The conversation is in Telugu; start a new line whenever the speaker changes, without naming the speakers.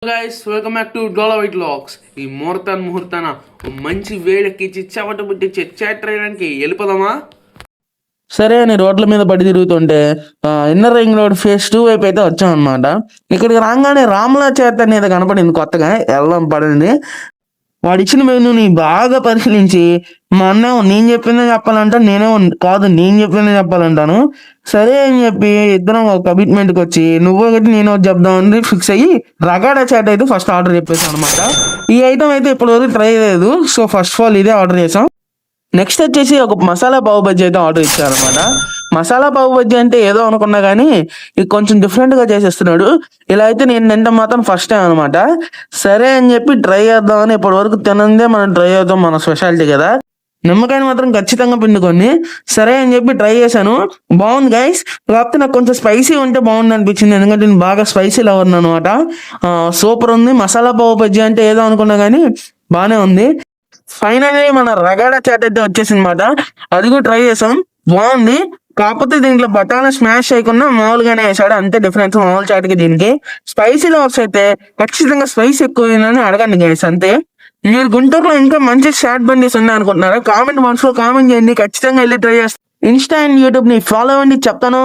Guys welcome back to dola white lakhs. ఈ ముహూర్తాన మంచి వేడెక్కించి చెమట పుట్టించి చేయడానికి వెళ్ళిపోదామా?
సరే అని రోడ్ల మీద పడి తిరుగుతుంటే ఇన్నర్ రింగ్ రోడ్ ఫేజ్ 2 వైపు అయితే వచ్చాం అనమాట. ఇక్కడికి రాగానే రాముల చేత అనేది కనపడింది, కొత్తగా వెళ్ళడం పడింది. వాడు ఇచ్చిన మెనూని బాగా పరిశీలించి మా అన్న నేను చెప్పిందే చెప్పాలంటా, కాదు నేను చెప్పిందే చెప్పాలంటాను. సరే అని చెప్పి ఇద్దరం ఒక కమిట్మెంట్కి వచ్చి నువ్వు ఒకటి నేను ఒకటి చెప్దామని ఫిక్స్ అయ్యి రగాడా చాట్ అయితే ఫస్ట్ ఆర్డర్ చెప్పేసాం అనమాట. ఈ ఐటమ్ అయితే ఇప్పటివరకు ట్రై చేయలేదు, సో ఫస్ట్ ఆఫ్ ఆల్ ఇదే ఆర్డర్ చేసాం. నెక్స్ట్ వచ్చేసి ఒక మసాలా పావు బజ్జీ అయితే ఆర్డర్ ఇచ్చారనమాట. మసాలా పావు బజ్జీ అంటే ఏదో అనుకున్నా కానీ ఇది కొంచెం డిఫరెంట్గా చేసేస్తున్నాడు. ఇలా అయితే నేను తింటాం మాత్రం ఫస్ట్ టైం అనమాట. సరే అని చెప్పి ట్రై చేద్దామని, ఇప్పటి వరకు తినందే మనం ట్రై చేద్దాం, మన స్పెషాలిటీ కదా. నిమ్మకాయని మాత్రం ఖచ్చితంగా పిండుకొని సరే అని చెప్పి ట్రై చేశాను. బాగుంది గైస్, కాకపోతే నాకు కొంచెం స్పైసీ ఉంటే బాగుంది అనిపించింది, ఎందుకంటే నేను బాగా స్పైసీ లవర్ అనమాట. సూపర్ ఉంది. మసాలా పావు బజ్జీ అంటే ఏదో అనుకున్నా కానీ బాగానే ఉంది. ఫైనల్లీ మన రగాడా చాట్ అయితే వచ్చేసింది అనమాట. అది కూడా ట్రై చేసాం, బాగుంది. కాకపోతే దీంట్లో బఠానా స్మాష్ చేయకుండా మామూలుగానే వేసాడు, అంతే డిఫరెన్స్ మామూలు చాట్కి దీనికి. స్పైసీ లవర్స్ అయితే ఖచ్చితంగా స్పైస్ ఎక్కువ అడగండి గైస్, అంతే. మీరు గుంటూరులో ఇంకా మంచి చాట్ బండీస్ ఉన్నాయి అనుకుంటున్నారా? కామెంట్ బాక్స్ లో కామెంట్ చేయండి, ఖచ్చితంగా వెళ్ళి ట్రై చేస్తాను. ఇన్స్టా అండ్ యూట్యూబ్ ని ఫాలో అవ్వండి చెప్తాను.